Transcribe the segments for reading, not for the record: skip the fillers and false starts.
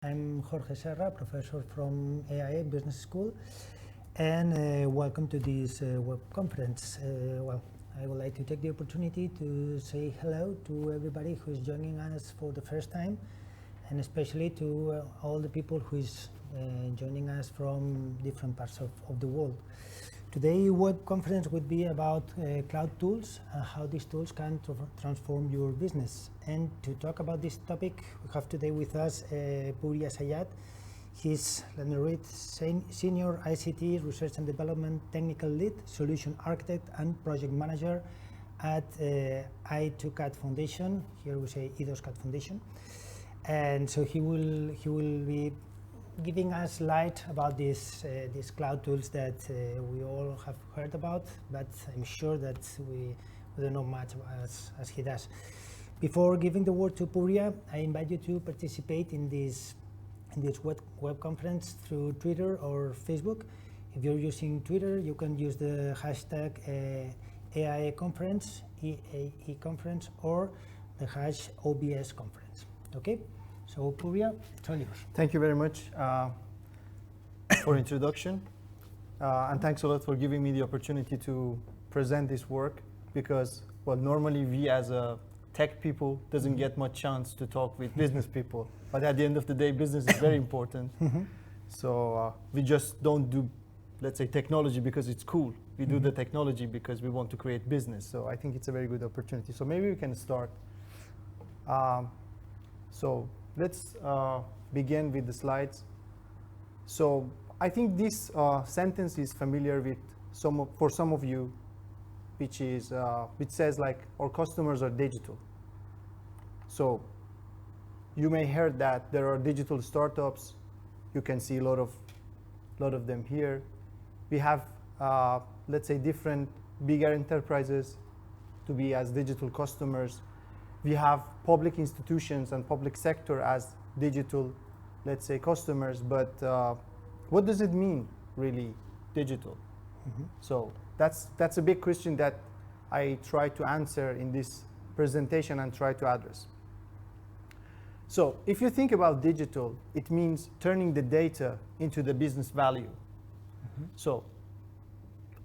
I'm Jorge Serra, professor from EAE Business School, and welcome to this web conference. I would like to take the opportunity to say hello to everybody who is joining us for the first time, and especially to all the people who is joining us from different parts of the world. Today web conference would be about cloud tools and how these tools can transform your business. And to talk about this topic, we have today with us Purya Sayat. He's, let me read, Senior ICT Research and Development Technical Lead, Solution Architect and Project Manager at I2CAT Foundation. Here we say IDOSCAT Foundation. And so he will be giving us light about these cloud tools that we all have heard about, but I'm sure that we don't know much as he does. Before giving the word to Purya, I invite you to participate in this web conference through Twitter or Facebook. If you're using Twitter, you can use the hashtag EAE Conference, EAE Conference, or the hash OBS Conference. Okay? So Purya, it's all yours. Thank you very much for introduction, and thanks a lot for giving me the opportunity to present this work, because, well, normally we as a tech people doesn't get much chance to talk with business people, but at the end of the day, business is very important. So we just don't do, let's say, technology because it's cool. We do the technology because we want to create business. So I think it's a very good opportunity. So maybe we can start. So let's begin with the slides. So I think this sentence is familiar with for some of you, which says like, our customers are digital. So you may heard that there are digital startups. You can see a lot of them here. We have, let's say, different bigger enterprises to be as digital customers. We have public institutions and public sector as digital, let's say, customers, but what does it mean, really, digital? So that's a big question that I try to answer in this presentation and try to address. So if you think about digital, it means turning the data into the business value. So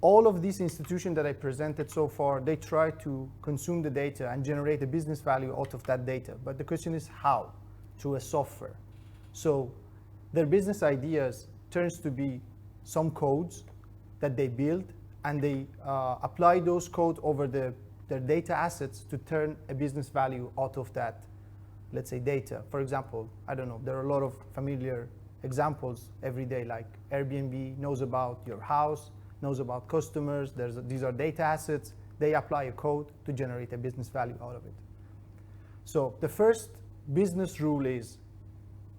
all of these institutions that I presented so far, they try to consume the data and generate a business value out of that data. But the question is how? Through a software. So their business ideas turns to be some codes that they build, and they apply those codes over their data assets to turn a business value out of that, let's say, data. For example, I don't know, there are a lot of familiar examples every day, like Airbnb knows about your house, knows about customers. These are data assets. They apply a code to generate a business value out of it. So the first business rule is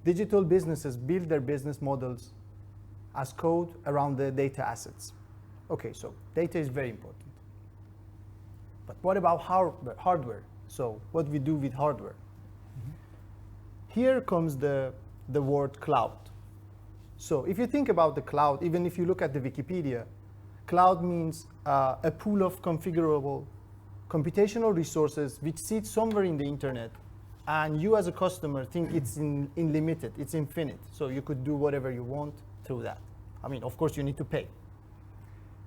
digital businesses build their business models as code around the data assets. Okay, so data is very important. But what about hardware? So what we do with hardware? Here comes the word cloud. So if you think about the cloud, even if you look at the Wikipedia, cloud means a pool of configurable computational resources which sit somewhere in the internet, and you as a customer think it's unlimited, it's infinite. So you could do whatever you want through that. I mean, of course you need to pay.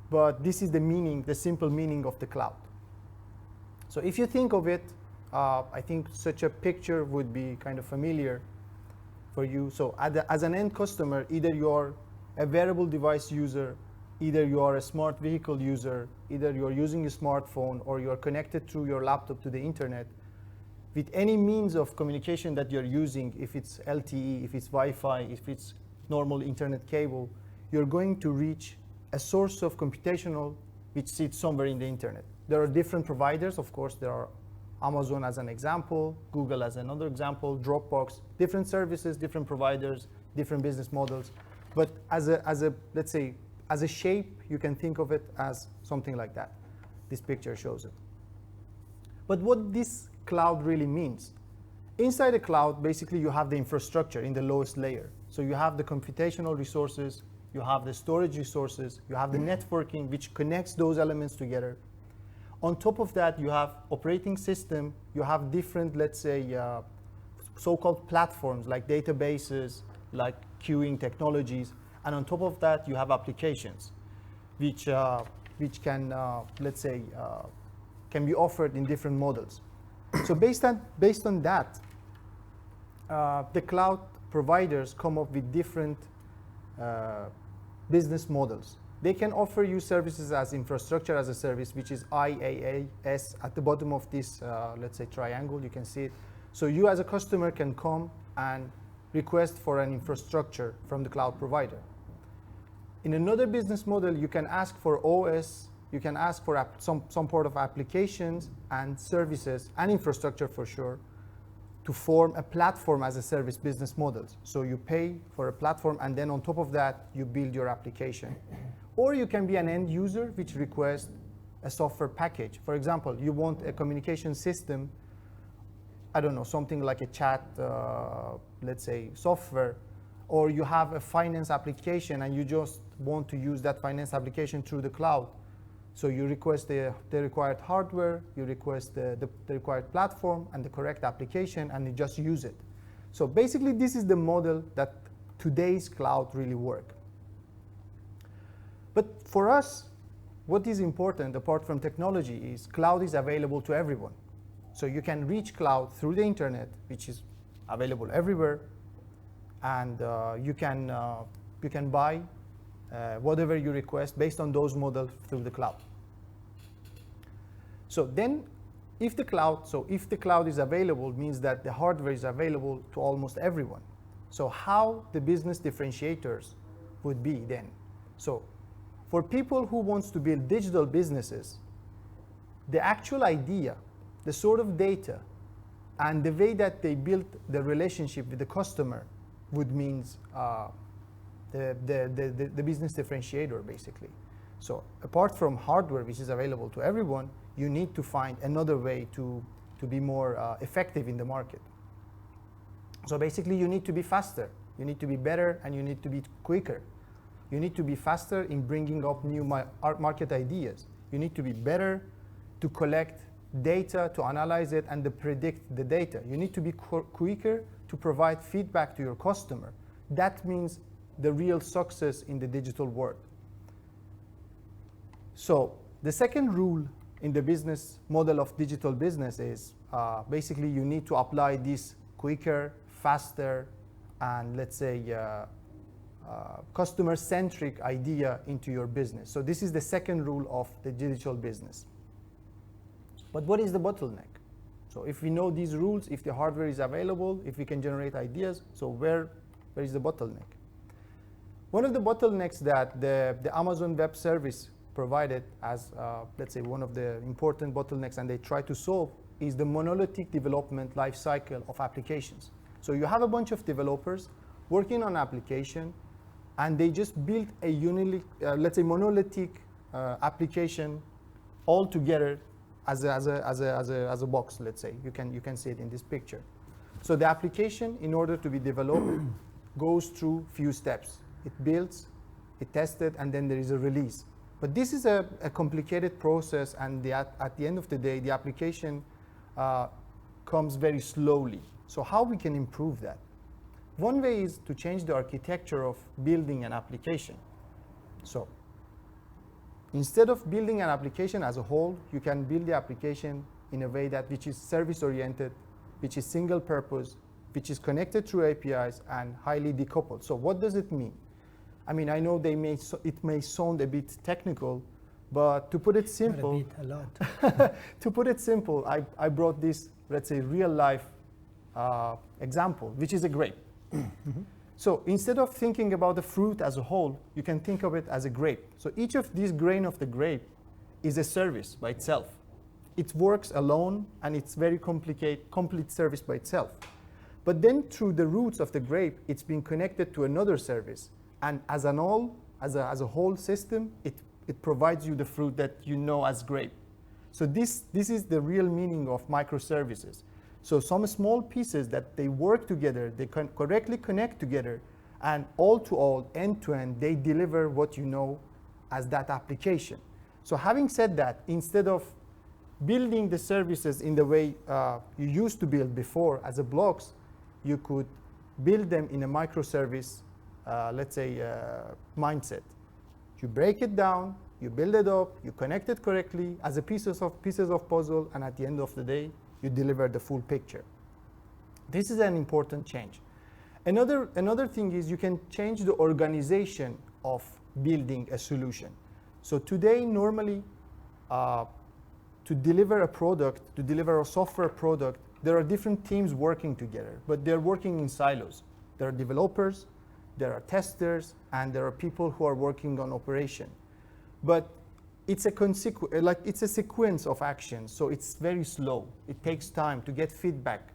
But this is the meaning, the simple meaning of the cloud. So if you think of it, I think such a picture would be kind of familiar for you. So as an end customer, either you are a wearable device user, either you are a smart vehicle user, either you are using a smartphone, or you are connected through your laptop to the internet. With any means of communication that you're using, if it's LTE, if it's Wi-Fi, if it's normal internet cable, you're going to reach a source of computational which sits somewhere in the internet. There are different providers, of course. There are Amazon as an example, Google as another example, Dropbox, different services, different providers, different business models. But as a let's say, as a shape, you can think of it as something like that. This picture shows it. But what this cloud really means? Inside the cloud, basically you have the infrastructure in the lowest layer. So you have the computational resources, you have the storage resources, you have the networking which connects those elements together. On top of that, you have operating system, you have different, let's say, so-called platforms like databases, like queuing technologies, and on top of that, you have applications, which can, let's say, can be offered in different models. So based on that, the cloud providers come up with different business models. They can offer you services as infrastructure as a service, which is IaaS at the bottom of this, let's say, triangle. You can see it. So you as a customer can come and request for an infrastructure from the cloud provider. In another business model, you can ask for OS, you can ask for some part of applications and services and infrastructure for sure to form a platform as a service business models. So you pay for a platform and then on top of that, you build your application. Or you can be an end user which requests a software package. For example, you want a communication system, I don't know, something like a chat, let's say, software, or you have a finance application and you just want to use that finance application through the cloud. So you request the required hardware, you request the required platform and the correct application, and you just use it. So basically, this is the model that today's cloud really work. But for us, what is important, apart from technology, is cloud is available to everyone. So you can reach cloud through the internet, which is available everywhere, and you can buy whatever you request based on those models through the cloud. So then, if the cloud is available, means that the hardware is available to almost everyone. So how the business differentiators would be then? So for people who wants to build digital businesses, the actual idea, the sort of data, and the way that they build the relationship with the customer would means the business differentiator, basically. So apart from hardware, which is available to everyone, you need to find another way to be more effective in the market. So basically, you need to be faster, you need to be better, and you need to be quicker. You need to be faster in bringing up new market ideas. You need to be better to collect data, to analyze it, and to predict the data. You need to be quicker to provide feedback to your customer. That means the real success in the digital world. So the second rule in the business model of digital business is basically you need to apply this quicker, faster, and let's say customer-centric idea into your business. So this is the second rule of the digital business. But what is the bottleneck? So if we know these rules, if the hardware is available, if we can generate ideas, so where is the bottleneck? One of the bottlenecks that the Amazon Web Service provided as, let's say, one of the important bottlenecks, and they try to solve, is the monolithic development life cycle of applications. So you have a bunch of developers working on an application, and they just built a let's say, monolithic application all together as a box. Let's say you can see it in this picture. So the application, in order to be developed, goes through few steps. It builds, it tested, and then there is a release. But this is a complicated process, and at the end of the day, the application comes very slowly. So how we can improve that? One way is to change the architecture of building an application. So instead of building an application as a whole, you can build the application in a way which is service-oriented, which is single-purpose, which is connected through APIs and highly decoupled. So what does it mean? I mean, I know it may sound a bit technical, but to put it simple, a lot. To put it simple, I brought this, let's say, real-life example, which is a grape. Mm-hmm. So instead of thinking about the fruit as a whole, you can think of it as a grape. So each of these grain of the grape is a service by itself. It works alone, and it's very complete service by itself. But then through the roots of the grape, it's been connected to another service. And as a whole system, it provides you the fruit that you know as grape. So this is the real meaning of microservices. So some small pieces that they work together, they can correctly connect together, and all to all, end to end, they deliver what you know as that application. So having said that, instead of building the services in the way you used to build before as a blocks, you could build them in a microservice, let's say, mindset. You break it down, you build it up, you connect it correctly as a pieces of puzzle, and at the end of the day, you deliver the full picture. This is an important change. Another thing is you can change the organization of building a solution. So today, normally, to deliver a product, to deliver a software product, there are different teams working together, but they're working in silos. There are developers, there are testers, and there are people who are working on operation. But it's a sequence of actions, so it's very slow. It takes time to get feedback,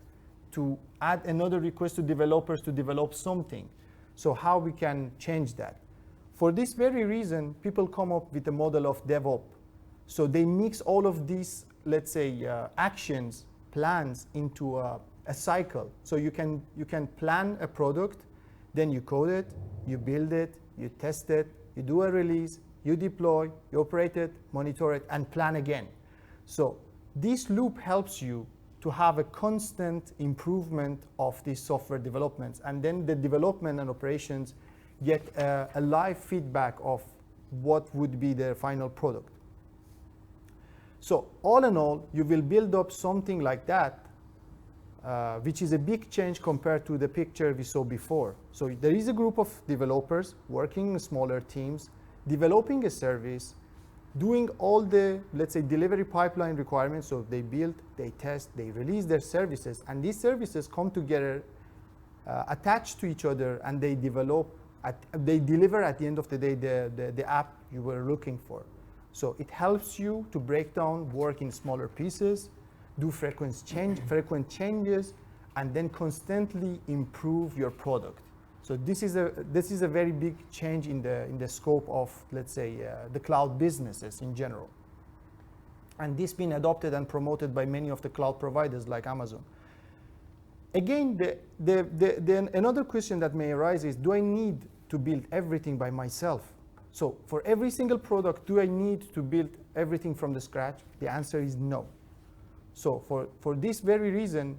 to add another request to developers to develop something. So how we can change that? For this very reason, people come up with a model of DevOps. So they mix all of these, let's say, actions, plans into a cycle. So you can plan a product, then you code it, you build it, you test it, you do a release, you deploy, you operate it, monitor it, and plan again. So this loop helps you to have a constant improvement of these software developments. And then the development and operations get a live feedback of what would be the final product. So all in all, you will build up something like that, which is a big change compared to the picture we saw before. So there is a group of developers working in smaller teams, developing a service, doing all the, let's say, delivery pipeline requirements. So they build, they test, they release their services, and these services come together, attached to each other, and they deliver at the end of the day the app you were looking for. So it helps you to break down work in smaller pieces, do frequent changes, and then constantly improve your product. So this is a very big change in the scope of, let's say, the cloud businesses in general. And this been adopted and promoted by many of the cloud providers like Amazon. Again, another question that may arise is, do I need to build everything by myself? So for every single product, do I need to build everything from the scratch? The answer is no. So for this very reason,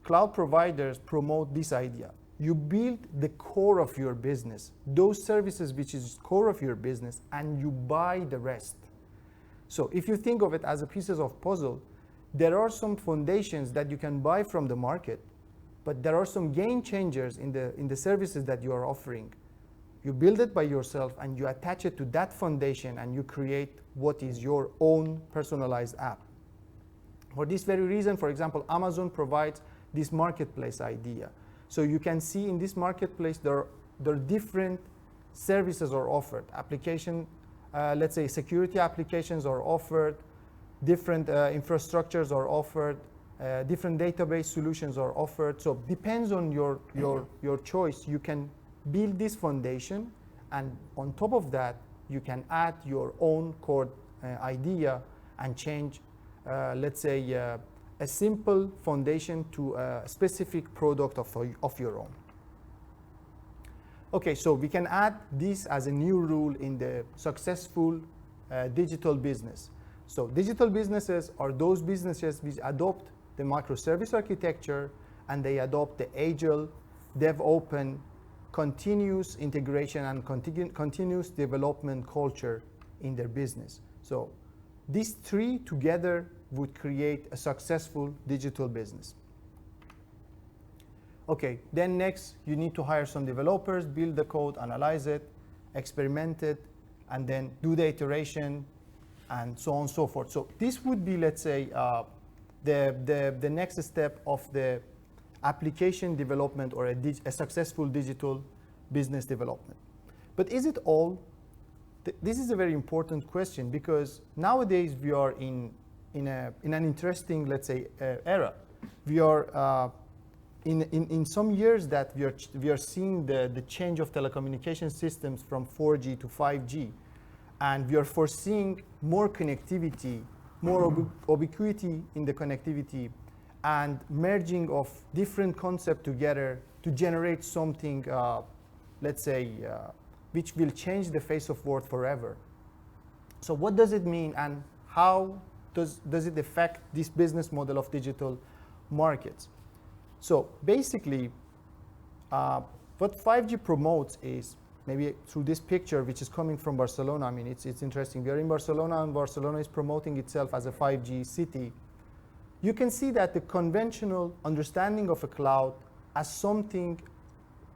cloud providers promote this idea. You build the core of your business, those services which is core of your business, and you buy the rest. So if you think of it as a pieces of puzzle, there are some foundations that you can buy from the market, but there are some game changers in the services that you are offering. You build it by yourself and you attach it to that foundation and you create what is your own personalized app. For this very reason, for example, Amazon provides this marketplace idea. So you can see in this marketplace there are different services are offered. Application, let's say security applications are offered, different infrastructures are offered, different database solutions are offered. So depends on your choice. You can build this foundation, and on top of that, you can add your own core idea and change, let's say, a simple foundation to a specific product of your own. Okay, so we can add this as a new rule in the successful digital business. So digital businesses are those businesses which adopt the microservice architecture and they adopt the agile, DevOps, continuous integration and continuous development culture in their business. So these three together would create a successful digital business. Okay, then next you need to hire some developers, build the code, analyze it, experiment it, and then do the iteration and so on and so forth. So this would be, let's say, the next step of the application development or a successful digital business development. But is it all? This is a very important question because nowadays we are in an interesting, let's say, era. We are in some years that we are seeing the change of telecommunication systems from 4G to 5G, and we are foreseeing more connectivity, more ubiquity in the connectivity, and merging of different concepts together to generate something, let's say, which will change the face of world forever. So what does it mean, and how does it affect this business model of digital markets? So basically, what 5G promotes is, maybe through this picture, which is coming from Barcelona. I mean, it's interesting. We are in Barcelona, and Barcelona is promoting itself as a 5G city. You can see that the conventional understanding of a cloud as something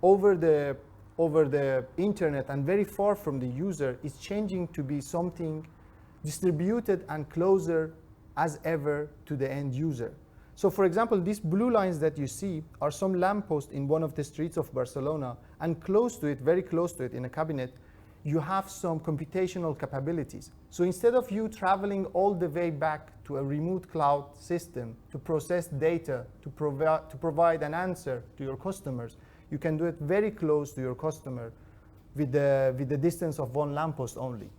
over the internet and very far from the user is changing to be something distributed and closer as ever to the end user. So for example, these blue lines that you see are some lampposts in one of the streets of Barcelona, and close to it, very close to it in a cabinet, you have some computational capabilities. So instead of you traveling all the way back to a remote cloud system to process data, to provide an answer to your customers, you can do it very close to your customer with the distance of one lamppost only.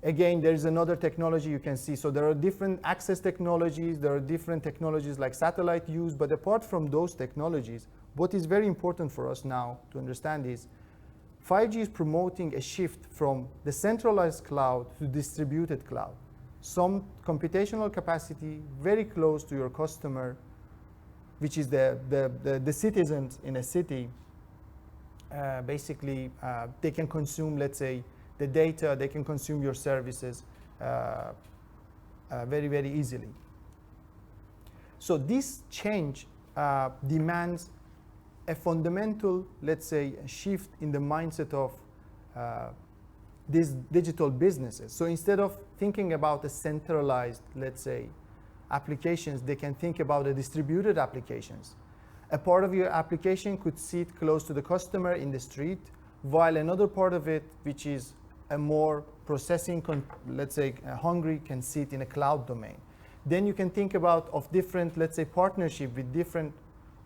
Again, there is another technology you can see. So there are different access technologies, there are different technologies like satellite use, but apart from those technologies, what is very important for us now to understand is 5G is promoting a shift from the centralized cloud to distributed cloud. Some computational capacity very close to your customer, which is the citizens in a city. Basically, they can consume, let's say, the data, they can consume your services very, very easily. So this change demands a fundamental, let's say, shift in the mindset of these digital businesses. So instead of thinking about a centralized, let's say, applications, they can think about the distributed applications. A part of your application could sit close to the customer in the street, while another part of it, which is a more processing, let's say, hungry, can sit in a cloud domain. Then you can think about of different, let's say, partnership with different,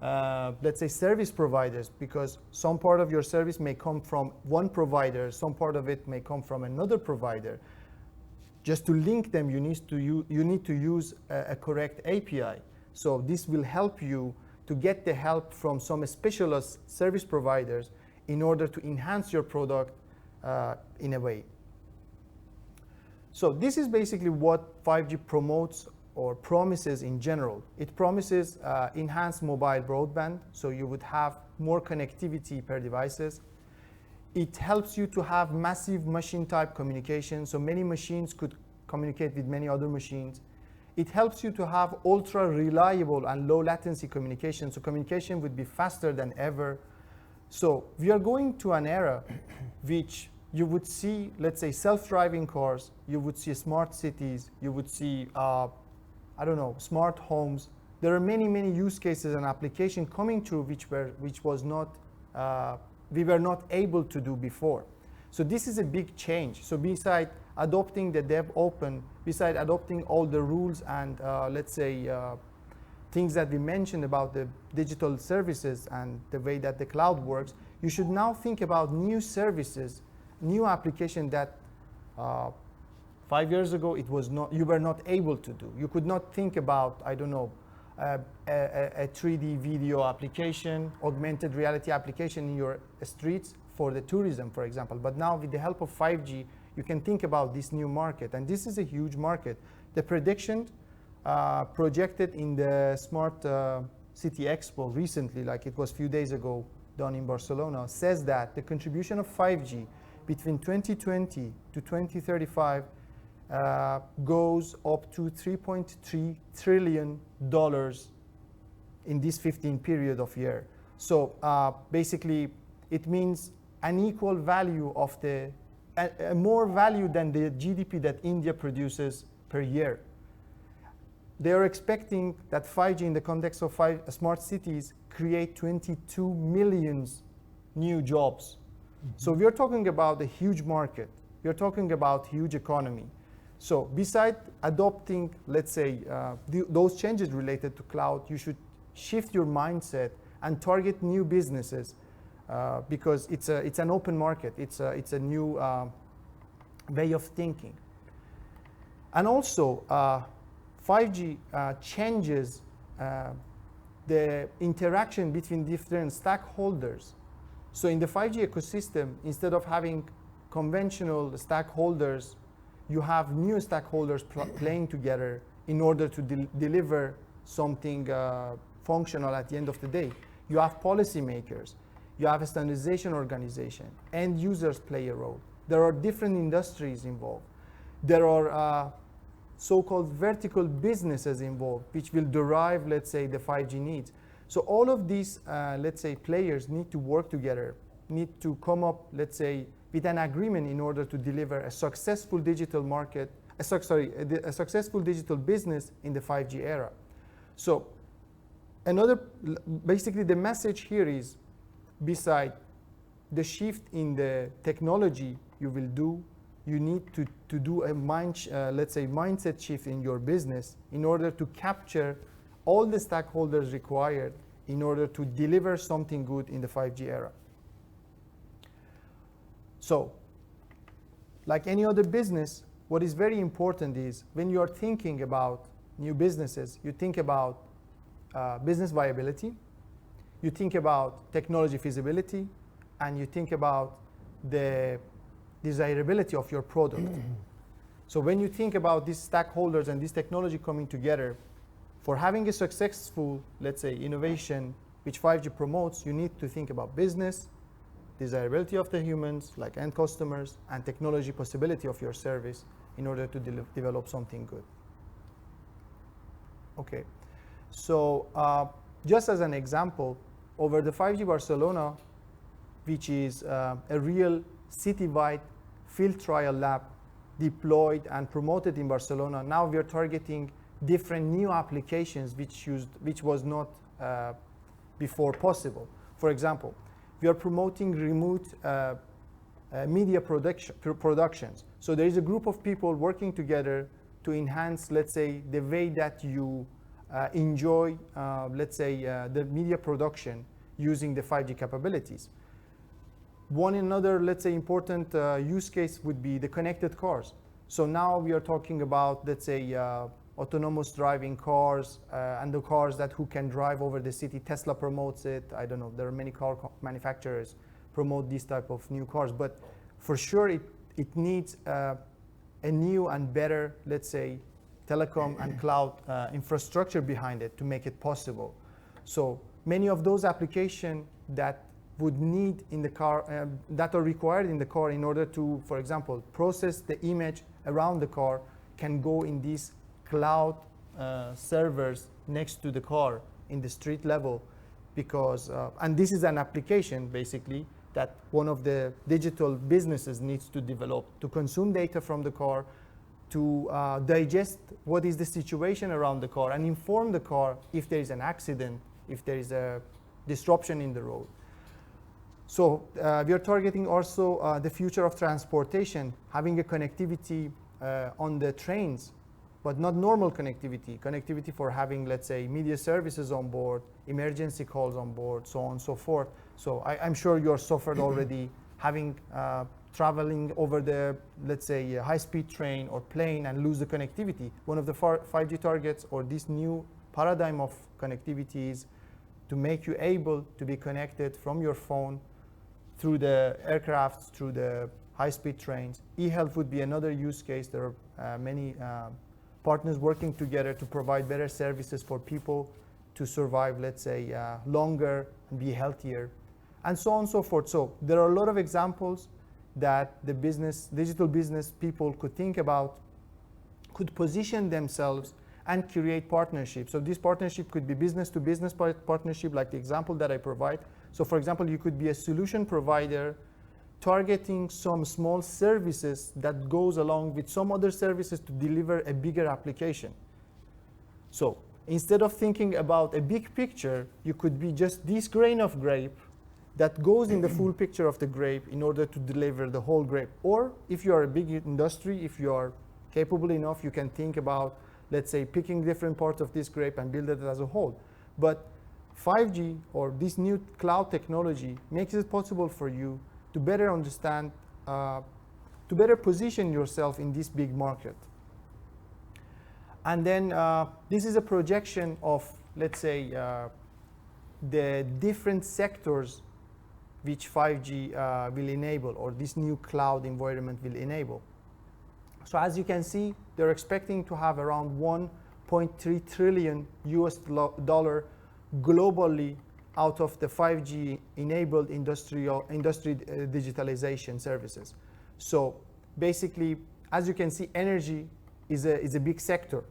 let's say, service providers, because some part of your service may come from one provider, some part of it may come from another provider. Just to link them, you need to use a correct API. So this will help you to get the help from some specialist service providers in order to enhance your product in a way. So this is basically what 5G promotes or promises in general. It promises enhanced mobile broadband, so you would have more connectivity per devices. It helps you to have massive machine type communication, so many machines could communicate with many other machines. It helps you to have ultra reliable and low latency communication, so communication would be faster than ever. So we are going to an era which you would see, let's say, self-driving cars, you would see smart cities, you would see, I don't know, smart homes. There are many, many use cases and applications coming through which was not, we were not able to do before. So this is a big change. So beside adopting the dev open, beside adopting all the rules and let's say things that we mentioned about the digital services and the way that the cloud works, you should now think about new services, new application that 5 years ago you were not able to do. You could not think about, I don't know, a 3D video application, augmented reality application in your streets for the tourism, for example. But now with the help of 5G, you can think about this new market, and this is a huge market. The prediction projected in the Smart City Expo recently, like it was a few days ago done in Barcelona, says that the contribution of 5G between 2020 to 2035 goes up to $3.3 trillion in this 15 period of year. So basically, it means an equal value of more value than the GDP that India produces per year. They are expecting that 5G in the context of smart cities create 22 million new jobs. Mm-hmm. So we are talking about a huge market. We are talking about huge economy. So beside adopting, let's say, those changes related to cloud, you should shift your mindset and target new businesses because it's an open market. It's a new way of thinking. And also, 5G changes the interaction between different stakeholders. So in the 5G ecosystem, instead of having conventional stakeholders, you have new stakeholders playing together in order to deliver something functional at the end of the day. You have policymakers, you have a standardization organization, end users play a role. There are different industries involved. There are so-called vertical businesses involved, which will derive, let's say, the 5G needs. So all of these, let's say, players need to work together, need to come up, let's say, with an agreement in order to deliver a successful digital market, a successful digital business in the 5G era. So basically the message here is, beside the shift in the technology you will do, you need to do a let's say mindset shift in your business in order to capture all the stakeholders required in order to deliver something good in the 5G era. So, like any other business, what is very important is when you are thinking about new businesses, you think about business viability, you think about technology feasibility, and you think about the desirability of your product. So when you think about these stakeholders and this technology coming together, for having a successful, let's say, innovation which 5G promotes, you need to think about business, desirability of the humans, like end customers, and technology possibility of your service in order to develop something good. Okay, so just as an example, over the 5G Barcelona, which is a real citywide field trial lab deployed and promoted in Barcelona, now we are targeting different new applications which was not before possible. For example, we are promoting remote media productions. So there is a group of people working together to enhance, let's say, the way that you enjoy, let's say, the media production using the 5G capabilities. One another, let's say, important use case would be the connected cars. So now we are talking about, let's say, autonomous driving cars and the cars that who can drive over the city. Tesla promotes it. I don't know, there are many car manufacturers promote these type of new cars, but for sure it needs a new and better, let's say, telecom and cloud infrastructure behind it to make it possible. So many of those applications that would need in the car, that are required in the car in order to, for example, process the image around the car, can go in these cloud servers next to the car in the street level, because, and this is an application basically that one of the digital businesses needs to develop to consume data from the car, to digest what is the situation around the car and inform the car if there is an accident, if there is a disruption in the road. So we are targeting also the future of transportation, having a connectivity on the trains, but not normal connectivity for having, let's say, media services on board, emergency calls on board, so on and so forth. So I'm sure you're suffered already having traveling over the, let's say, high-speed train or plane and lose the connectivity. One of the 5G targets or this new paradigm of connectivity is to make you able to be connected from your phone through the aircrafts, through the high-speed trains. E-health would be another use case. There are many partners working together to provide better services for people to survive, let's say, longer and be healthier, and so on and so forth. So there are a lot of examples that the digital business people could think about, could position themselves and create partnerships. So this partnership could be business-to-business partnership, like the example that I provide. So for example, you could be a solution provider targeting some small services that goes along with some other services to deliver a bigger application. So instead of thinking about a big picture, you could be just this grain of grape that goes in the full picture of the grape in order to deliver the whole grape. Or if you are a big industry, if you are capable enough, you can think about, let's say, picking different parts of this grape and build it as a whole. But 5G or this new cloud technology makes it possible for you to better understand, to better position yourself in this big market. And then this is a projection of, let's say, the different sectors which 5G will enable, or this new cloud environment will enable. So as you can see, they're expecting to have around $1.3 trillion US dollar globally out of the 5G enabled industry digitalization services. So basically, as you can see, energy is a big sector.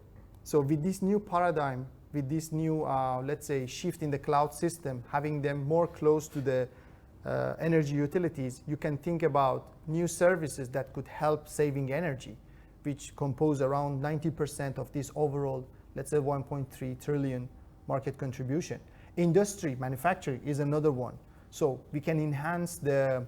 So with this new paradigm, with this new, let's say, shift in the cloud system, having them more close to the energy utilities, you can think about new services that could help saving energy, which compose around 90% of this overall, let's say, 1.3 trillion market contribution. Industry, manufacturing is another one. So we can enhance the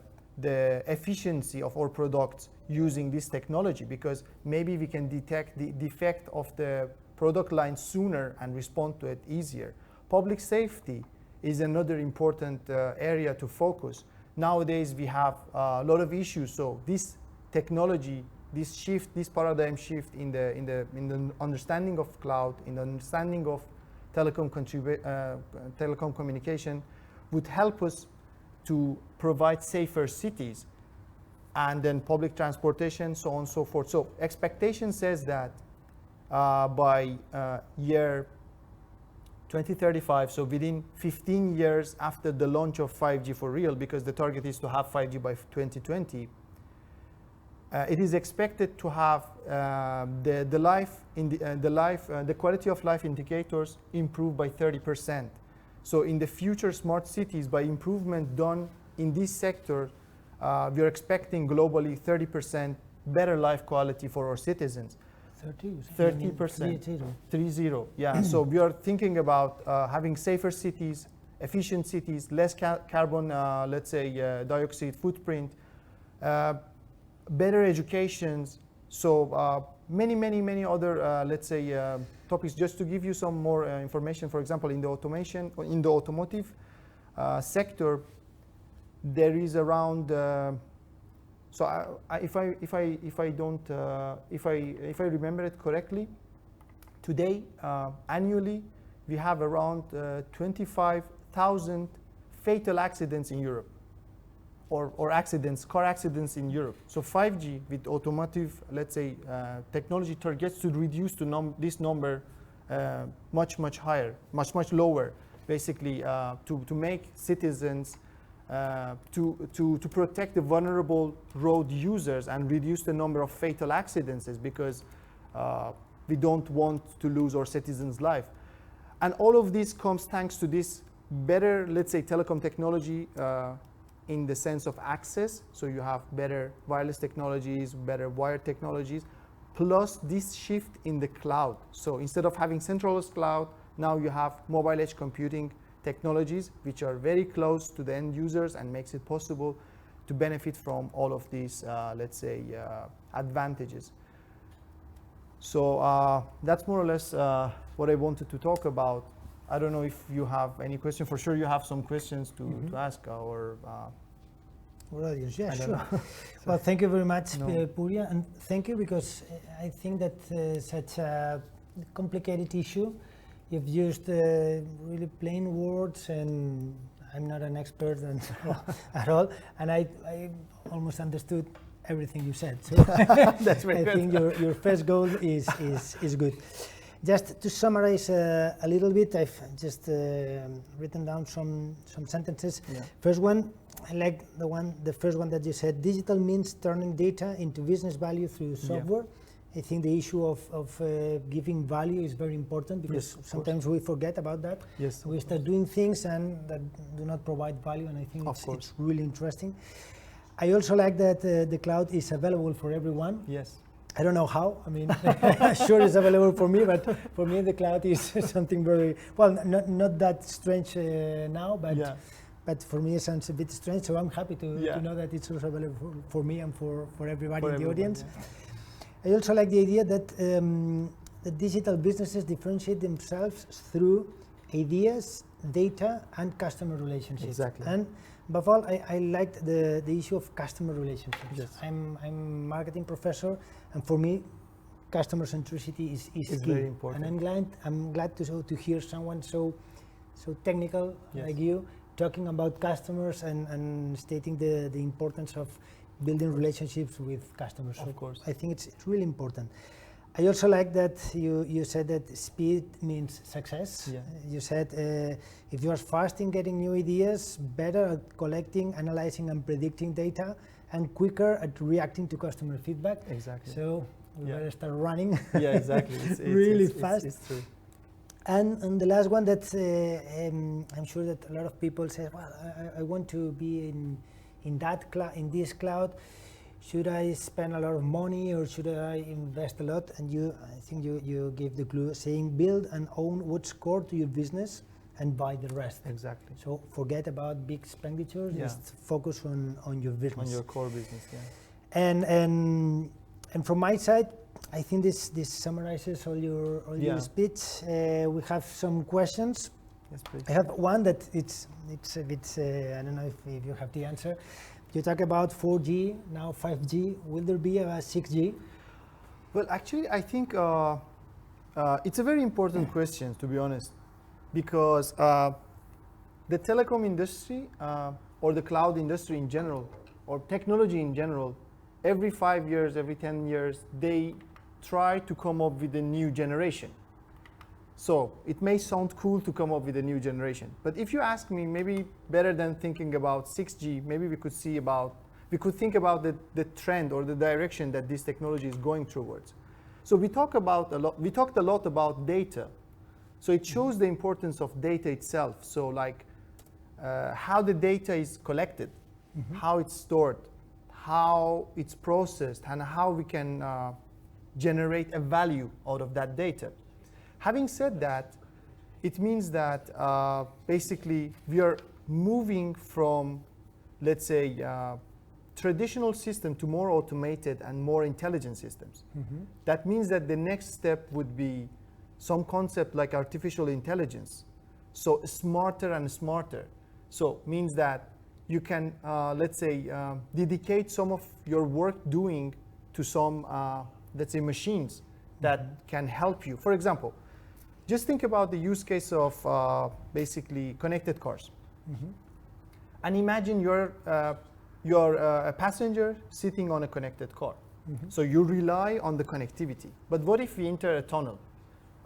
efficiency of our products using this technology, because maybe we can detect the defect of the product line sooner and respond to it easier. Public safety is another important area to focus. Nowadays we have a lot of issues, so this technology, this shift, this paradigm shift in the understanding of cloud, in the understanding of telecom communication would help us to provide safer cities, and then public transportation, so on and so forth. So expectation says that by year 2035, so within 15 years after the launch of 5G for real, because the target is to have 5G by 2020, it is expected to have the quality of life indicators improve by 30%. So in the future smart cities, by improvement done in this sector, we are expecting globally 30% better life quality for our citizens. 30%. 30. Yeah. So we are thinking about having safer cities, efficient cities, less carbon, let's say, dioxide footprint, better educations. So many other, let's say, topics. Just to give you some more information, for example, in the automation, in the automotive sector, there is around. So if I remember it correctly, today annually we have around 25,000 fatal accidents in Europe, or accidents, car accidents in Europe. So 5G with automotive, let's say, technology targets to reduce this number much higher, much lower, basically to make citizens. To protect the vulnerable road users and reduce the number of fatal accidents, because we don't want to lose our citizens' life. And all of this comes thanks to this better, let's say, telecom technology in the sense of access. So you have better wireless technologies, better wired technologies, plus this shift in the cloud. So instead of having centralized cloud, now you have mobile edge computing technologies which are very close to the end users and makes it possible to benefit from all of these, let's say, advantages. So that's more or less what I wanted to talk about. I don't know if you have any question. For sure you have some questions to ask our audience. Yeah, sure. Well, thank you very much, Purya, and thank you, because I think that such a complicated issue, you've used really plain words, and I'm not an expert at all, and I almost understood everything you said. So that's very good. I think your first goal is good. Just to summarize a little bit, I've just written down some sentences. Yeah. First one, I like the first one that you said. Digital means turning data into business value through software. Yeah. I think the issue of giving value is very important, because sometimes we forget about that. Yes. We start doing things and that do not provide value, and I think it's really interesting. I also like that the cloud is available for everyone. Yes. I don't know how. I mean, sure it's available for me, but for me the cloud is something very, well, not that strange now, but for me it sounds a bit strange. So I'm happy to know that it's also available for me and for everybody in the audience. Yeah. I also like the idea that the digital businesses differentiate themselves through ideas, data, and customer relationships. Exactly. And above all, I liked the issue of customer relationships. Yes. I'm a marketing professor, and for me, customer centricity is key. Very important. And I'm glad to hear someone so technical like you talking about customers and stating the importance of building relationships with customers. Of course. I think it's really important. I also like that you said that speed means success. Yeah. You said if you are fast in getting new ideas, better at collecting, analyzing, and predicting data, and quicker at reacting to customer feedback. Exactly. So we Yeah. better start running. Yeah, exactly. Really fast. It's true. And the last one that I'm sure that a lot of people say, well, I want to be in this cloud. Should I spend a lot of money or should I invest a lot? And I think you gave the clue saying build and own what's core to your business and buy the rest. Exactly. So forget about big expenditures, Yeah. just focus on your business. On your core business, yeah. And from my side, I think this summarizes all your Yeah. speech. We have some questions. Yes, please. I have one that it's a bit, I don't know if you have the answer. You talk about 4G, now 5G. Will there be a 6G? Well, actually, I think it's a very important question, to be honest, because the telecom industry or the cloud industry in general, or technology in general, every 5 years, every 10 years, they try to come up with a new generation. So it may sound cool to come up with a new generation, but if you ask me, maybe better than thinking about 6G, maybe we could think about the trend or the direction that this technology is going towards. So we talked a lot about data. So it shows the importance of data itself. So like how the data is collected, how it's stored, how it's processed, and how we can generate a value out of that data. Having said that, it means that basically we are moving from, let's say, traditional system to more automated and more intelligent systems. That means that the next step would be some concept like artificial intelligence. So smarter and smarter. So means that you can, let's say, dedicate some of your work doing to some, let's say, machines that can help you. For example, just think about the use case of basically connected cars. And imagine you're a passenger sitting on a connected car. So you rely on the connectivity. But what if we enter a tunnel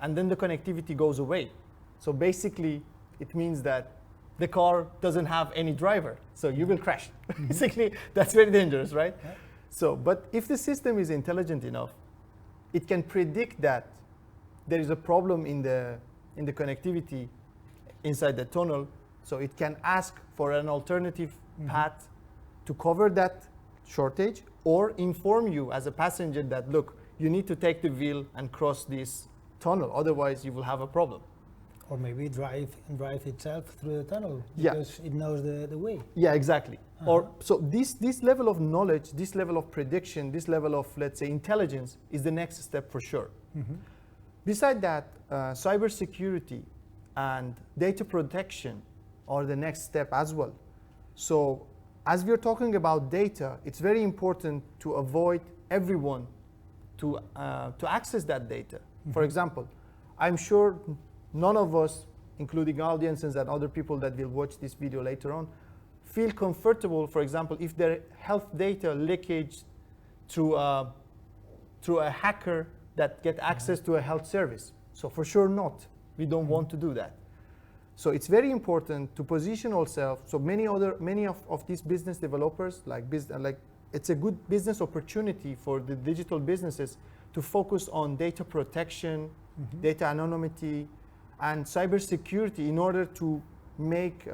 and then the connectivity goes away? So basically, it means that the car doesn't have any driver. So you will crash. Basically, that's very dangerous, right? Yeah. So, but if the system is intelligent enough, it can predict that there is a problem in the connectivity inside the tunnel. So it can ask for an alternative path to cover that shortage, or inform you as a passenger that, look, you need to take the wheel and cross this tunnel, otherwise you will have a problem. Or maybe drive itself through the tunnel Yeah. because it knows the way. Yeah, exactly. Or so this level of knowledge, this level of prediction, this level of, let's say, intelligence is the next step for sure. Beside that, cybersecurity and data protection are the next step as well. So as we're talking about data, it's very important to avoid everyone to access that data. For example, I'm sure none of us, including audiences and other people that will watch this video later on, feel comfortable, for example, if their health data leakage through a hacker that get access to a health service. So for sure not. We don't want to do that. So it's very important to position ourselves. So many of these business developers, like it's a good business opportunity for the digital businesses to focus on data protection, data anonymity, and cybersecurity in order to make,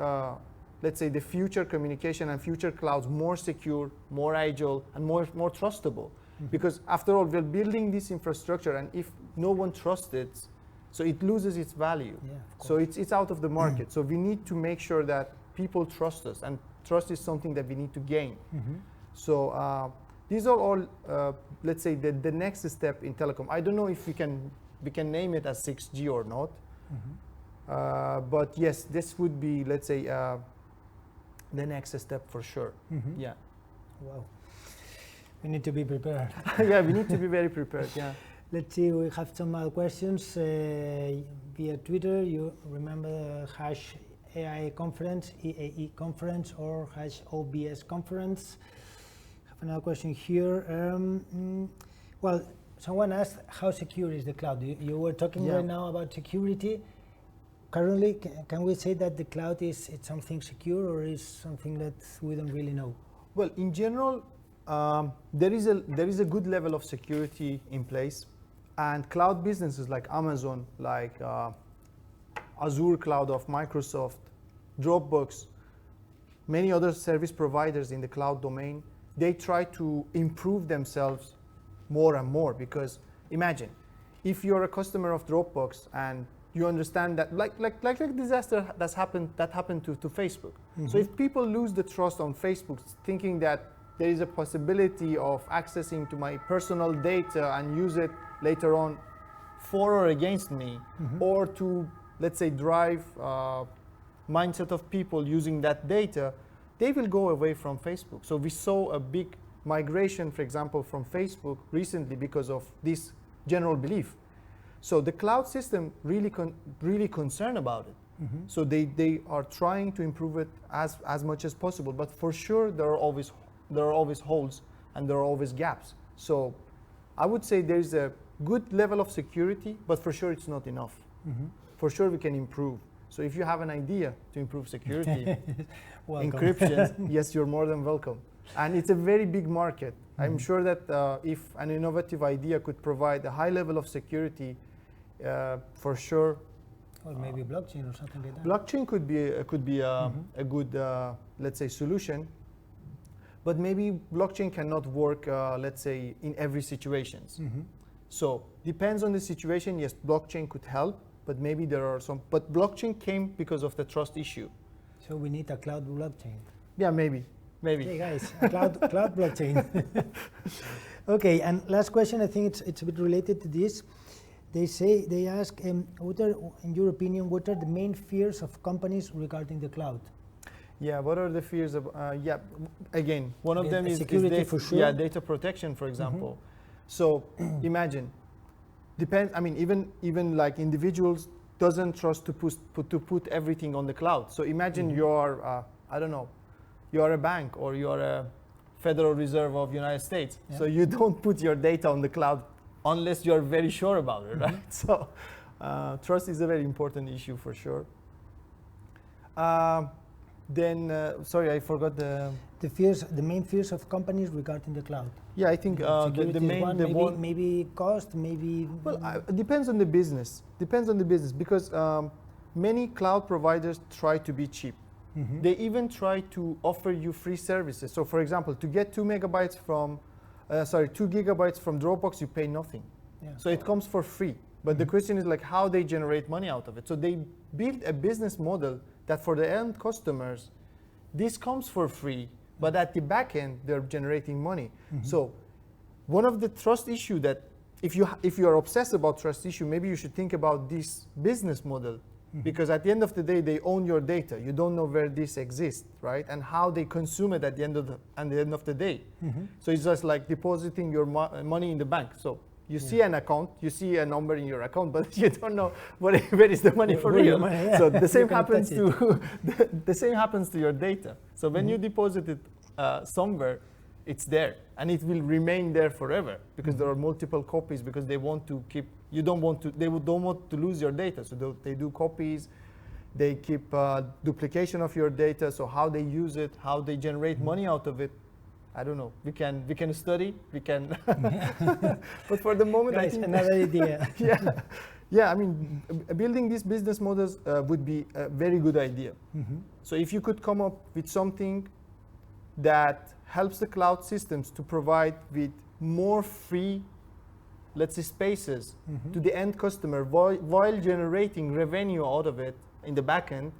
let's say, the future communication and future clouds more secure, more agile, and more trustable. Because after all, we're building this infrastructure, and if no one trusts it, so it loses its value. Yeah, so it's out of the market. So we need to make sure that people trust us, and trust is something that we need to gain. So these are all, let's say, the next step in telecom. I don't know if we can name it as 6G or not. But yes, this would be, let's say, the next step for sure. Yeah. Wow. We need to be prepared. Yeah, we need to be very prepared. Yeah. Let's see, we have some other questions via Twitter. You remember hash AI conference, EAE conference, or hash OBS conference? I have another question here. Well, someone asked how secure is the cloud. You were talking Yeah. right now about security. Currently, can we say that the cloud is it's something secure, or is something that we don't really know? Well, in general, there is a good level of security in place, and cloud businesses like Amazon, like Azure Cloud of Microsoft, Dropbox, many other service providers in the cloud domain, they try to improve themselves more and more. Because imagine, if you're a customer of Dropbox and you understand that, like a disaster that happened to Facebook. Mm-hmm. So if people lose the trust on Facebook, thinking that there is a possibility of accessing to my personal data and use it later on for or against me, Mm-hmm. or to, let's say, drive mindset of people using that data, they will go away from Facebook. So we saw a big migration, for example, from Facebook recently because of this general belief. So the cloud system really concerned about it. Mm-hmm. So they are trying to improve it as much as possible. But for sure, there are always holes and there are always gaps. So I would say there's a good level of security, but for sure it's not enough. Mm-hmm. For sure we can improve. So if you have an idea to improve security, Welcome. encryption, yes, you're more than welcome. And it's a very big market. Mm-hmm. I'm sure that if an innovative idea could provide a high level of security, for sure, Or maybe blockchain or something like that. blockchain could be Mm-hmm. a good, let's say, solution. But maybe blockchain cannot work, let's say, in every situations. Mm-hmm. So depends on the situation. Yes, blockchain could help, but maybe there are some. But blockchain came because of the trust issue. So we need a cloud blockchain. Yeah, maybe. Hey guys, a cloud blockchain. Okay, and last question. I think it's a bit related to this. They ask, what are, in your opinion, what are the main fears of companies regarding the cloud? Yeah, what are the fears of? Yeah, again, one of them is security data, for sure. Yeah, data protection, for example. So imagine, depends. I mean, even like individuals doesn't trust to put everything on the cloud. So imagine you're, I don't know, you're a bank or you're a Federal Reserve of United States. Yeah. So you don't put your data on the cloud unless you're very sure about it, right? So trust is a very important issue for sure. Sorry, I forgot the main fears of companies regarding the cloud. Yeah, I think Security the is main one, maybe cost, maybe. Well, it depends on the business. Depends on the business because many cloud providers try to be cheap. Mhm. They even try to offer you free services. So, for example, to get 2 gigabytes from Dropbox, you pay nothing. Yeah. So it comes for free. But the question is like how they generate money out of it. So they build a business model that for the end customers, this comes for free, but at the back end, they're generating money. So one of the trust issue that if you are obsessed about trust issue, maybe you should think about this business model. Because at the end of the day, they own your data. You don't know where this exists, right? And how they consume it at the end of the day. So it's just like depositing your money in the bank. So you see an account, you see a number in your account, but you don't know where is the money for real. Money, yeah. So the same You can't happens touch to the same happens to your data. So when you deposit it somewhere, it's there and it will remain there forever because there are multiple copies because they want to keep. They don't want to lose your data. So they do copies. They keep duplication of your data. So how they use it, how they generate money out of it, I don't know. We can study. We can. But for the moment, Guys, I think another idea. yeah. I mean, building these business models would be a very good idea. So if you could come up with something that helps the cloud systems to provide with more free, let's say, spaces to the end customer while generating revenue out of it in the back end,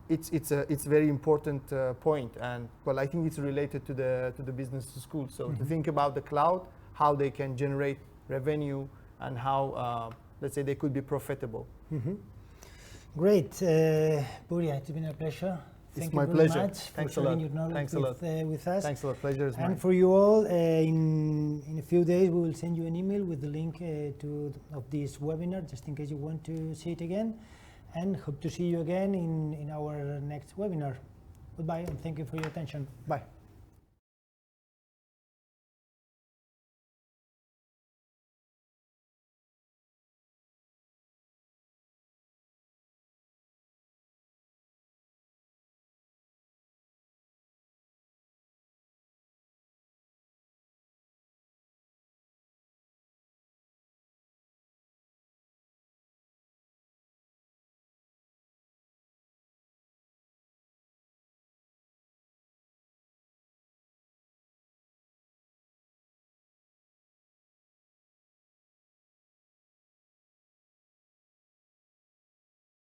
it's a very important point. And well, I think it's related to the business school. So to think about the cloud, how they can generate revenue and how let's say they could be profitable. Great, Buria, it's been a pleasure. Thank you my very pleasure. much Thanks for a lot. sharing your knowledge Thanks a lot. with us. Thanks a lot. Pleasure is mine. And for you all, in a few days, we will send you an email with the link of this webinar, just in case you want to see it again. And hope to see you again in our next webinar. Goodbye, and thank you for your attention. Bye.